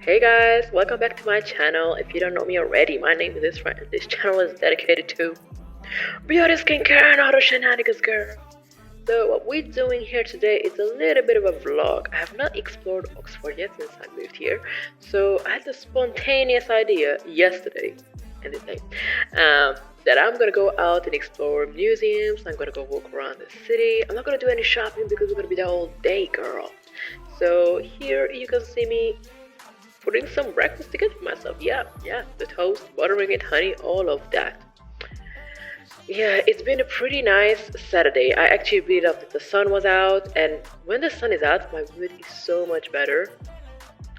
Hey guys, welcome back to my channel. If you don't know me already, my name is Israa and this channel is dedicated to beauty, skincare, and auto shenanigans, girl. So what we're doing here today is a little bit of a vlog. I have not explored Oxford yet since I moved here, so I had the spontaneous idea yesterday and the day that I'm gonna go out and explore museums. I'm gonna go walk around the city. I'm not gonna do any shopping because we're gonna be there all day, girl. So here you can see me putting some breakfast together for myself. Yeah, the toast, buttering it, honey, all of that. Yeah, it's been a pretty nice Saturday. I actually really loved that the sun was out, and when the sun is out, my mood is so much better.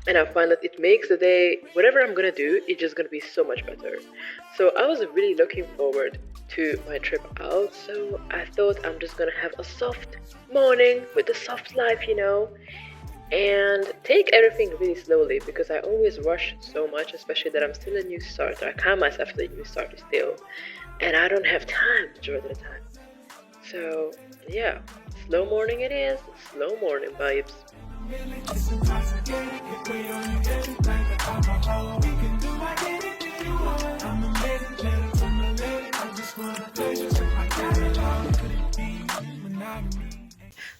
And I find that it makes the day, whatever I'm gonna do, it's just gonna be so much better. So I was really looking forward to my trip out, so I thought I'm just gonna have a soft morning with a soft life, and take everything really slowly because I always rush so much, especially that I'm still a new starter. I count myself as a new starter still, and I don't have time majority of the time. So yeah, slow morning it is, slow morning vibes.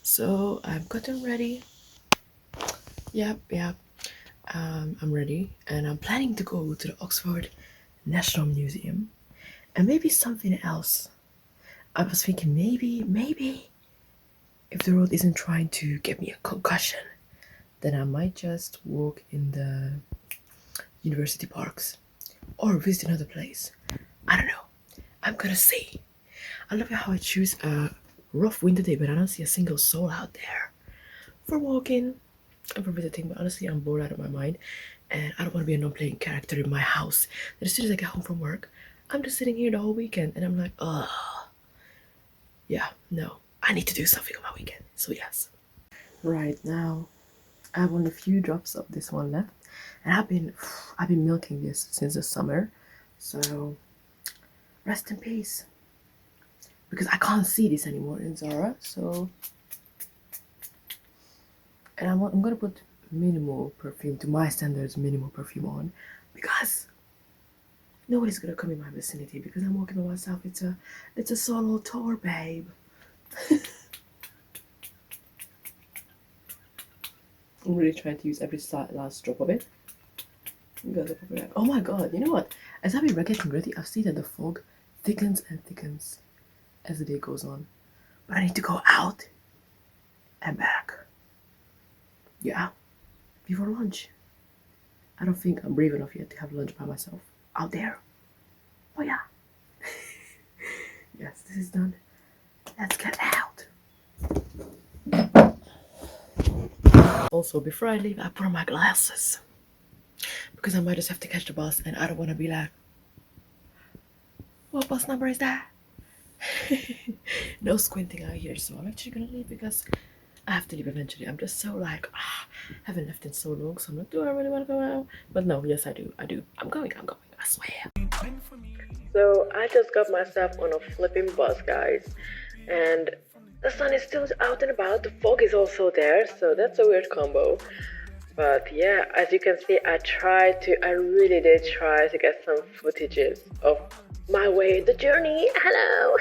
So I've gotten ready. Yep. I'm ready, and I'm planning to go to the Oxford National Museum, and maybe something else. I was thinking maybe if the road isn't trying to get me a concussion, then I might just walk in the university parks or visit another place. I don't know. I'm gonna see. I love how I choose a rough winter day, but I don't see a single soul out there for walking and for visiting. But honestly, I'm bored out of my mind, and I don't want to be a non-playing character in my house. And as soon as I get home from work, I'm just sitting here the whole weekend, and I'm like, yeah, no, I need to do something on my weekend. So yes. Right now, I have only a few drops of this one left, and I've been milking this since the summer. So rest in peace, because I can't see this anymore in Zara. So, and I'm gonna put minimal perfume, to my standards, minimal perfume on, because nobody's gonna come in my vicinity because I'm walking by myself. It's a solo tour, babe. I'm really trying to use every last drop of it. Oh my god, you know what? As I've been getting ready, I've seen that the fog thickens and thickens as the day goes on. But I need to go out and back. Yeah, before lunch. I don't think I'm brave enough yet to have lunch by myself out there. Oh yeah. Yes, this is done. Let's get out. Also, before I leave, I put on my glasses because I might just have to catch the bus, and I don't want to be like, what bus number is that? No squinting out here, so I'm actually gonna leave because I have to leave eventually. I'm just so like, haven't left in so long, so I'm like, do I really want to go out? But no, yes I do. I'm going, I swear. So I just got myself on a flipping bus, guys, and the sun is still out and about. The fog is also there, so that's a weird combo. But yeah, as you can see, I really did try to get some footages of my way, the journey. Hello.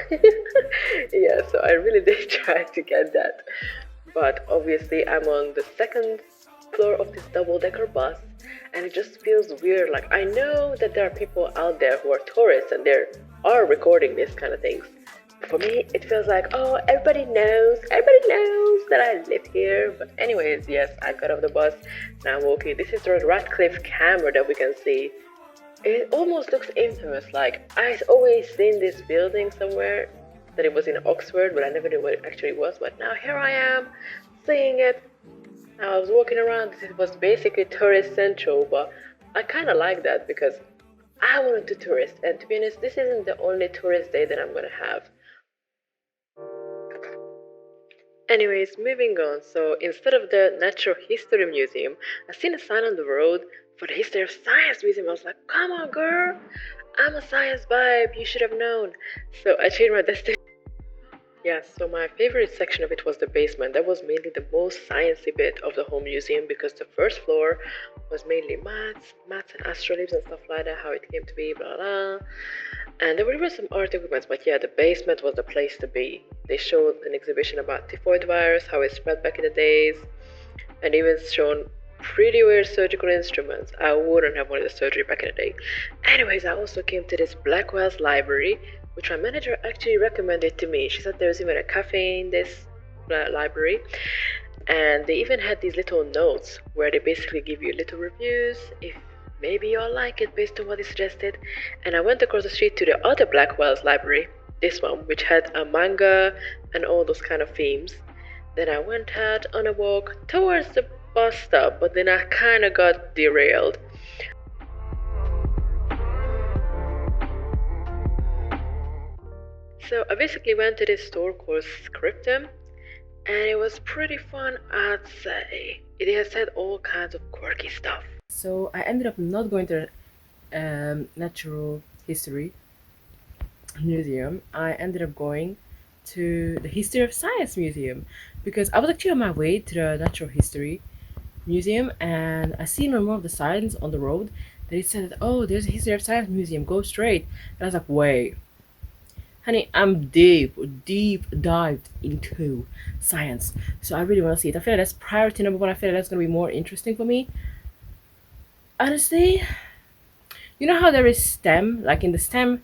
Yeah, so I really did try to get that. But obviously I'm on the second floor of this double-decker bus, and it just feels weird. Like, I know that there are people out there who are tourists and they are recording these kind of things. For me, it feels like, oh, everybody knows that I live here. But anyways, yes, I got off the bus. Now I'm walking. This is the Radcliffe camera that we can see. It almost looks infamous. Like, I've always seen this building somewhere, that it was in Oxford, but I never knew what it actually was. But now here I am, seeing it. I was walking around. It was basically tourist central, but I kind of like that because I wanted to tourist. And to be honest, this isn't the only tourist day that I'm gonna have. Anyways, moving on. So instead of the Natural History Museum, I seen a sign on the road for the History of Science Museum. I was like, come on, girl. I'm a science vibe. You should have known. So I changed my destination. Yes, so my favorite section of it was the basement. That was mainly the most sciencey bit of the whole museum because the first floor was mainly maths and astrolabes and stuff like that, how it came to be, blah blah. And there were some art equipment, but yeah, the basement was the place to be. They showed an exhibition about typhoid virus, how it spread back in the days, and even shown pretty weird surgical instruments. I wouldn't have wanted a surgery back in the day. Anyways, I also came to this Blackwell's library, which my manager actually recommended to me. She said there's even a cafe in this library, and they even had these little notes where they basically give you little reviews if maybe you'll like it based on what is suggested. And I went across the street to the other Blackwell's library, this one, which had a manga and all those kind of themes. Then I went out on a walk towards the bus stop, but then I kind of got derailed. So I basically went to this store called Scriptum, and it was pretty fun, I'd say. It has had all kinds of quirky stuff. So I ended up not going to the natural history museum. I ended up going to the History of Science Museum because I was actually on my way to the Natural History Museum, and I seen on one of the signs on the road that it said, "Oh, there's a History of Science Museum. Go straight." And I was like, "Wait, honey, I'm deep dived into science, so I really want to see it. I feel like that's priority number one. I feel like that's gonna be more interesting for me. Honestly, you know how there is STEM, like in the STEM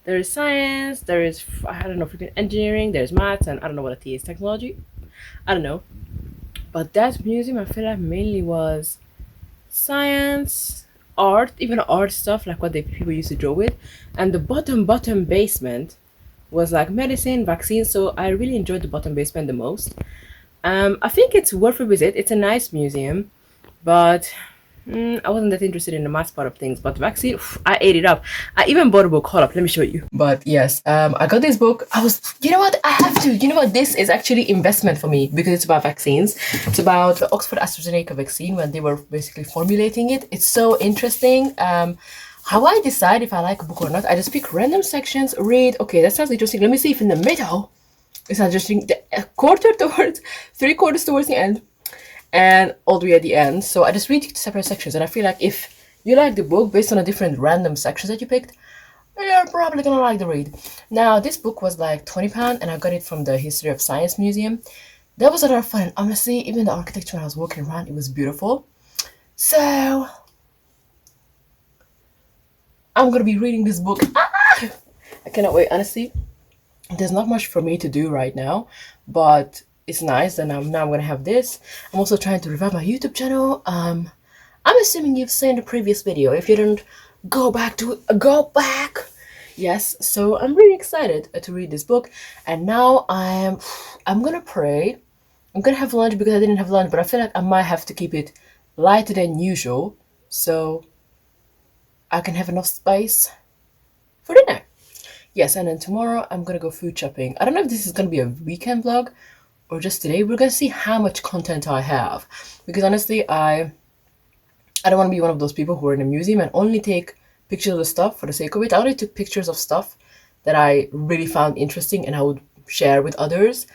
there is science, there is, I don't know, freaking engineering, there's maths, and I don't know what a T is, technology. I don't know. But that museum, I feel like mainly was science, art, even art stuff, like what people used to draw with. And the bottom basement was like medicine, vaccines. So I really enjoyed the bottom basement the most. I think it's worth a visit. It's a nice museum, but I wasn't that interested in the math part of things, but vaccine, I ate it up. I even bought a book. Hold up, let me show you. But yes, I got this book. You know what? I have to. You know what? This is actually investment for me because it's about vaccines. It's about the Oxford AstraZeneca vaccine when they were basically formulating it. It's so interesting. How I decide if I like a book or not, I just pick random sections, read. Okay, that sounds interesting. Let me see if in the middle it's interesting. A quarter towards, 3/4 towards the end, and all the way at the end. So I just read separate sections, and I feel like if you like the book based on the different random sections that you picked, you're probably gonna like the read. Now, this book was like £20, and I got it from the History of Science Museum. That was a lot of fun, and honestly, even the architecture when I was walking around, it was beautiful. So I'm gonna be reading this book. I cannot wait. Honestly, there's not much for me to do right now, but it's nice, and I'm gonna have this. I'm also trying to revive my YouTube channel. I'm assuming you've seen the previous video. If you didn't, go back. Yes, so I'm really excited to read this book, and now I'm gonna pray. I'm gonna have lunch because I didn't have lunch, but I feel like I might have to keep it lighter than usual so I can have enough space for dinner. Yes, and then tomorrow I'm gonna go food shopping. I don't know if this is gonna be a weekend vlog or just today. We're gonna see how much content I have, because honestly, I don't want to be one of those people who are in a museum and only take pictures of the stuff for the sake of it. I only took pictures of stuff that I really found interesting and I would share with others.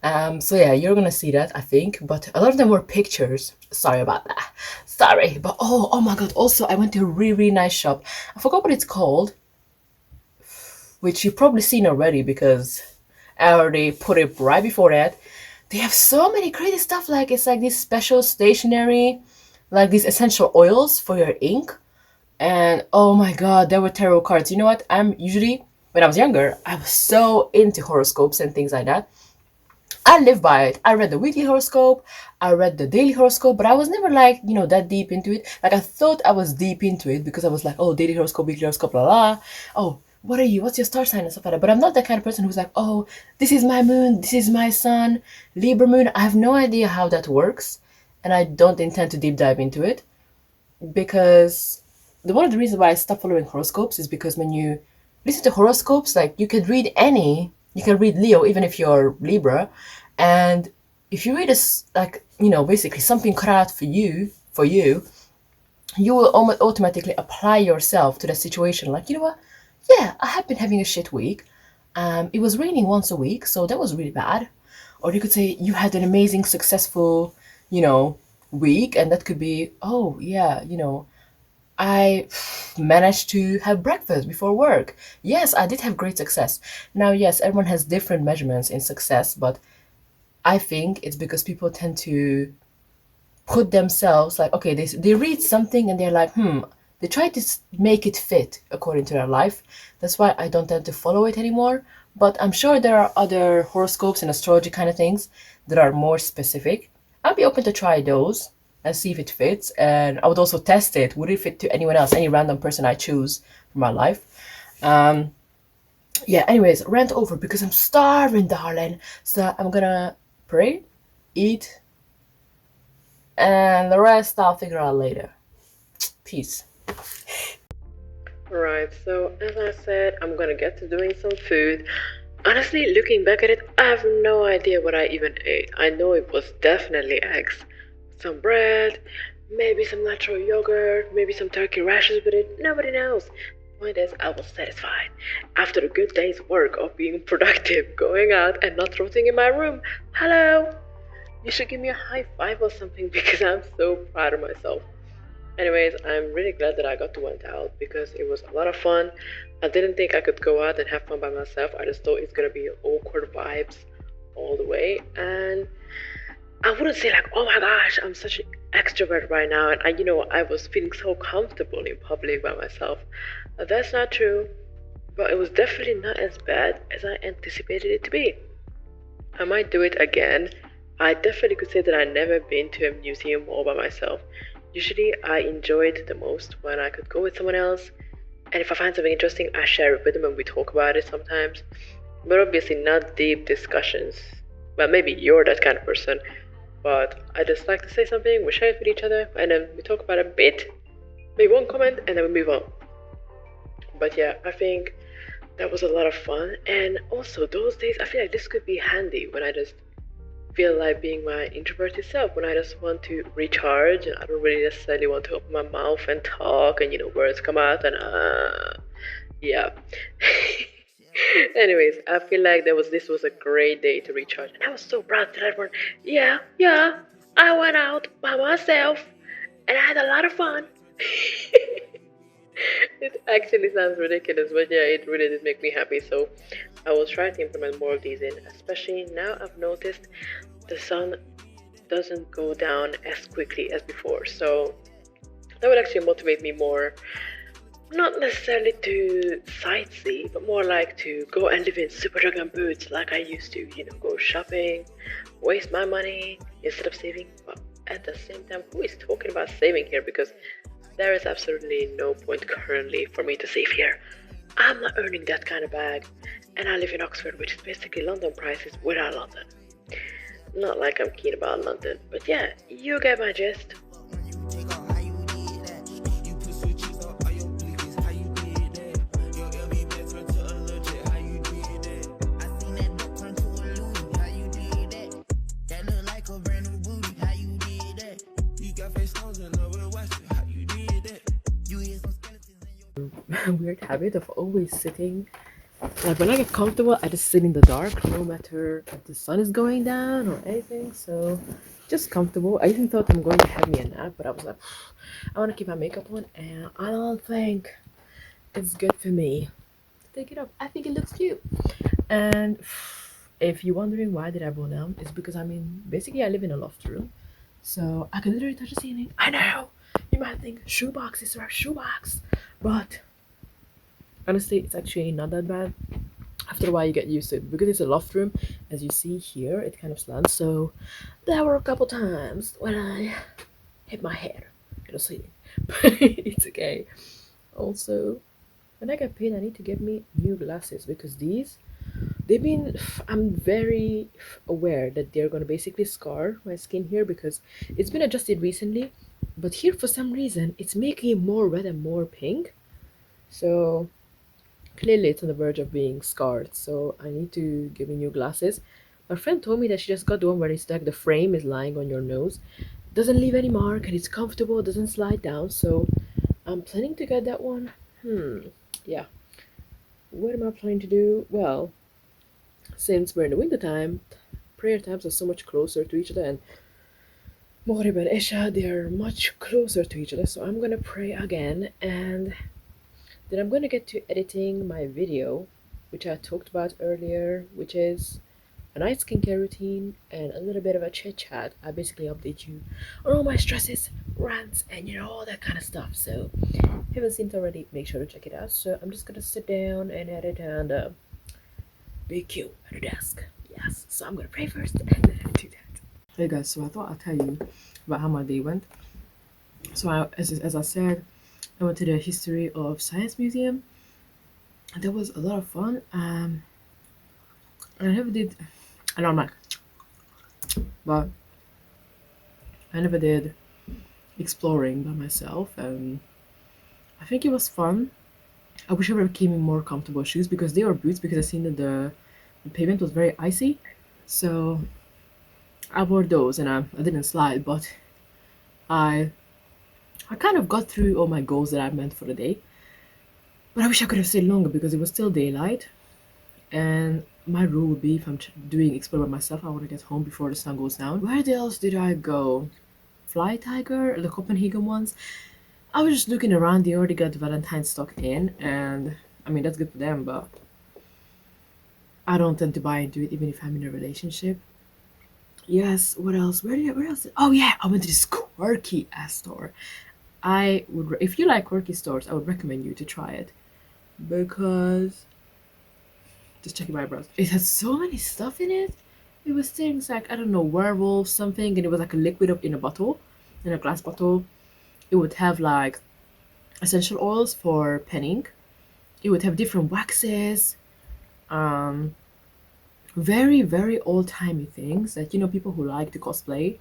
So yeah, you're gonna see that, I think, but a lot of them were pictures. Sorry about that. Sorry, but oh my god, also I went to a really nice shop. I forgot what it's called, which you've probably seen already because I already put it right before that. They have so many crazy stuff, like it's like this special stationery, like these essential oils for your ink. And oh my god, there were tarot cards. You know what? I'm usually, when I was younger, I was so into horoscopes and things like that. I live by it. I read the weekly horoscope, I read the daily horoscope, but I was never like, that deep into it. Like I thought I was deep into it because I was like, oh, daily horoscope, weekly horoscope, blah, blah. Oh, what are you? What's your star sign and stuff like that? But I'm not that kind of person who's like, oh, this is my moon, this is my sun, Libra moon. I have no idea how that works, and I don't intend to deep dive into it because one of the reasons why I stopped following horoscopes is because when you listen to horoscopes, like you can read Leo even if you're Libra, and if you read this, like, basically something cut out for you, you will automatically apply yourself to the situation. Like, you know what? Yeah, I have been having a shit week. It was raining once a week, so that was really bad. Or you could say you had an amazing, successful, you know, week, and that could be, oh, yeah, I managed to have breakfast before work. Yes, I did have great success. Now, yes, everyone has different measurements in success, but I think it's because people tend to put themselves like, okay, they read something and they're like, they try to make it fit according to their life. That's why I don't tend to follow it anymore. But I'm sure there are other horoscopes and astrology kind of things that are more specific. I'd be open to try those and see if it fits. And I would also test it. Would it fit to anyone else, any random person I choose for my life? Um, yeah, anyways, rant over because I'm starving, darling. So I'm gonna pray, eat, and the rest I'll figure out later. Peace. Right, so as I said, I'm gonna get to doing some food. Honestly, looking back at it, I have no idea what I even ate. I know it was definitely eggs, some bread, maybe some natural yogurt, maybe some turkey rashes with it. Nobody knows. Point is, I was satisfied after a good day's work of being productive, going out and not rotting in my room. Hello! You should give me a high five or something because I'm so proud of myself. Anyways, I'm really glad that I got to went out because it was a lot of fun. I didn't think I could go out and have fun by myself. I just thought it's gonna be awkward vibes all the way. And I wouldn't say like, oh my gosh, I'm such an extrovert right now, and I was feeling so comfortable in public by myself. That's not true, but it was definitely not as bad as I anticipated it to be. I might do it again. I definitely could say that I've never been to a museum all by myself. Usually, I enjoy it the most when I could go with someone else, and if I find something interesting, I share it with them and we talk about it sometimes. But obviously, not deep discussions. Well, maybe you're that kind of person, but I just like to say something, we share it with each other, and then we talk about it a bit, maybe one comment, and then we move on. But yeah, I think that was a lot of fun, and also those days, I feel like this could be handy when I just feel like being my introverted self, when I just want to recharge and I don't really necessarily want to open my mouth and talk and words come out and yeah. Anyways, I feel like this was a great day to recharge and I was so proud that everyone, yeah, I went out by myself and I had a lot of fun. It actually sounds ridiculous, but yeah, it really did make me happy. So I will try to implement more of these in, especially now I've noticed the sun doesn't go down as quickly as before. So that would actually motivate me more, not necessarily to sightsee, but more like to go and live in super dragon boots like I used to, go shopping, waste my money instead of saving. But at the same time, who is talking about saving here? Because there is absolutely no point currently for me to save here. I'm not earning that kind of bag, and I live in Oxford, which is basically London prices without London. Not like I'm keen about London, but yeah, you get my gist. Weird habit of always sitting. Like when I get comfortable, I just sit in the dark, no matter if the sun is going down or anything. So, just comfortable. I even thought I'm going to have me a nap, but I was like, I want to keep my makeup on, and I don't think it's good for me to take it off. I think it looks cute. And if you're wondering why did I roll down, it's because basically I live in a loft room, so I can literally touch the ceiling. I know you might think shoebox is our shoebox, but honestly, it's actually not that bad. After a while, you get used to it because it's a loft room. As you see here, it kind of slants. So there were a couple times when I hit my head in the ceiling, but it's okay. Also, when I get paid, I need to get me new glasses because they've been. I'm very aware that they're gonna basically scar my skin here because it's been adjusted recently, but here for some reason it's making it more red and more pink. So clearly it's on the verge of being scarred, so I need to give me new glasses. My friend told me that she just got the one where it's like the frame is lying on your nose, doesn't leave any mark, and it's comfortable, doesn't slide down. So I'm planning to get that one. Yeah. What am I planning to do? Well, since we're in the winter time, prayer times are so much closer to each other, and Maghrib and Isha, they're much closer to each other. So I'm gonna pray again, and then I'm gonna get to editing my video, which I talked about earlier, which is a nice skincare routine and a little bit of a chit chat. I basically update you on all my stresses, rants, and all that kind of stuff. So if you haven't seen it already, make sure to check it out. So I'm just gonna sit down and edit and be cute at the desk. Yes. So I'm gonna pray first and then do that. Hey guys, so I thought I'd tell you about how my day went. So as I said, I went to the History of Science Museum. That was a lot of fun. I never did. I know I'm like, but I never did exploring by myself. I think it was fun. I wish I would have came in more comfortable shoes because they were boots, because I seen that the pavement was very icy. So I wore those and I didn't slide, but I kind of got through all my goals that I meant for the day. But I wish I could have stayed longer because it was still daylight. And my rule would be, if I'm doing explore by myself, I want to get home before the sun goes down. Where else did I go? Fly Tiger, the Copenhagen ones. I was just looking around. They already got Valentine's stock in, and I mean that's good for them, but I don't tend to buy into it even if I'm in a relationship. Yes, what else? Where else? Oh yeah, I went to this quirky ass store. I would, if you like quirky stores, I would recommend you to try it because just checking my eyebrows. It has so many stuff in it. It was things like, I don't know, werewolf something, and it was like a liquid in a bottle, in a glass bottle. It would have like essential oils for penning. It would have different waxes, um, very very old timey things that people who like to cosplay,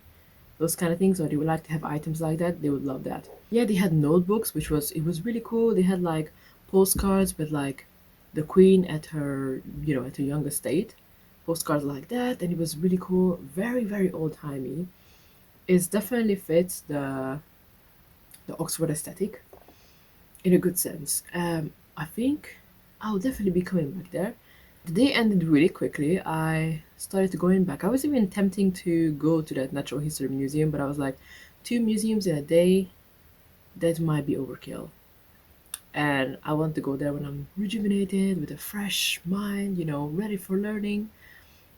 those kind of things, or they would like to have items like that. They would love that. Yeah, they had notebooks, which was it was really cool. They had like postcards with like the queen at her at her younger state, postcards like that, and it was really cool. Very very old timey. It definitely fits the Oxford aesthetic in a good sense. I think I'll definitely be coming back there. The day ended really quickly. I started going back. I was even tempting to go to that Natural History Museum, but I was like, 2 museums in a day, that might be overkill. And I want to go there when I'm rejuvenated, with a fresh mind, ready for learning.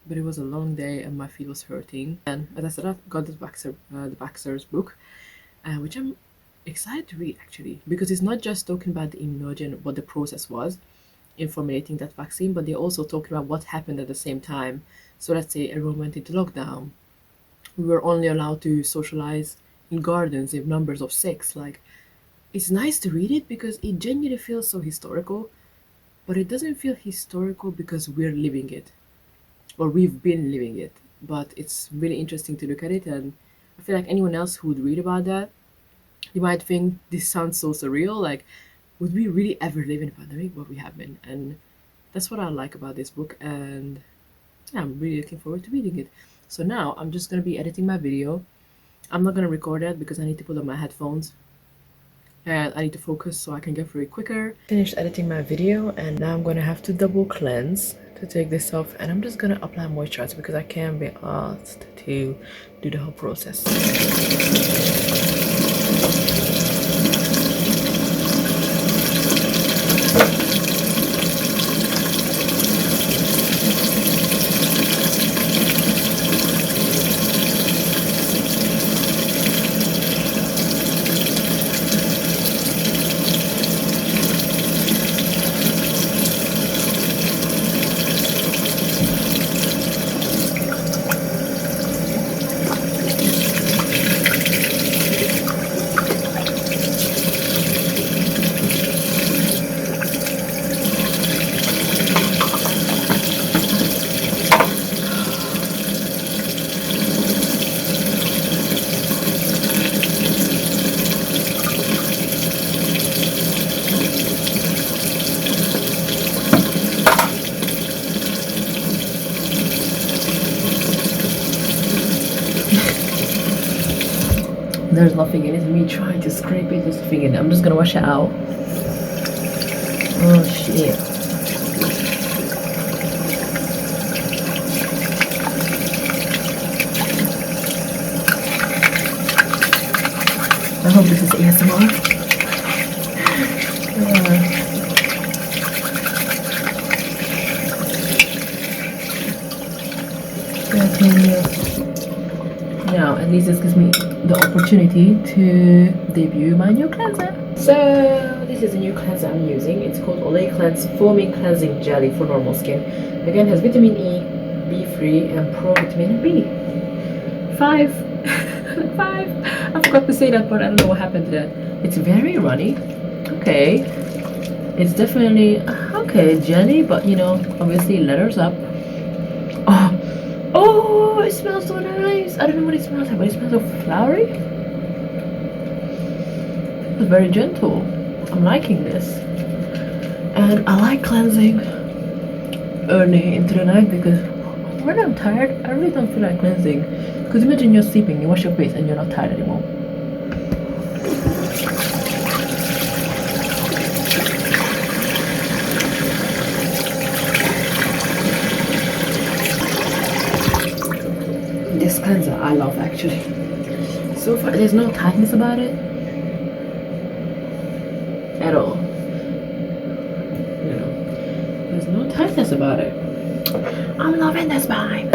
But it was a long day and my feet was hurting. And as I said, I got the Baxter's book, which I'm excited to read actually, because it's not just talking about the immunology and what the process was in formulating that vaccine, but they're also talking about what happened at the same time. So let's say everyone went into lockdown. We were only allowed to socialize in gardens in numbers of 6. Like, it's nice to read it because it genuinely feels so historical, but it doesn't feel historical because we're living it, or we've been living it. But it's really interesting to look at it, and I feel like anyone else who would read about that, you might think this sounds so surreal. Like, would we really ever live in a pandemic? But we have been, and that's what I like about this book, and yeah, I'm really looking forward to reading it. So now I'm just gonna be editing my video. I'm not gonna record it because I need to put on my headphones and I need to focus so I can get through it quicker. Finished editing my video, and now I'm gonna have to double cleanse to take this off, and I'm just gonna apply moisturizer because I can't be asked to do the whole process. There's nothing in it. Me trying to scrape it, there's nothing in it. I'm just gonna wash it out. Oh shit. hope this is ASMR. Continue. Now, at least this gives me the opportunity to debut my new cleanser. So, this is a new cleanser I'm using. It's called Olay Cleanse Foaming Cleansing Jelly for normal skin. Again, has vitamin E, B3, and pro vitamin B. 5. 5. I forgot to say that, but I don't know what happened to that. It's very runny. Okay. It's definitely, okay, jelly, but you know, obviously letters up. Oh, it smells so nice. I don't know what it smells like, but it smells so flowery. It's very gentle. I'm liking this. And I like cleansing early into the night because when I'm tired, I really don't feel like cleansing. Because imagine you're sleeping, you wash your face, and you're not tired anymore. This cleanser I love actually. So far there's no tightness about it at all. You know, there's no tightness about it. I'm loving this vibe.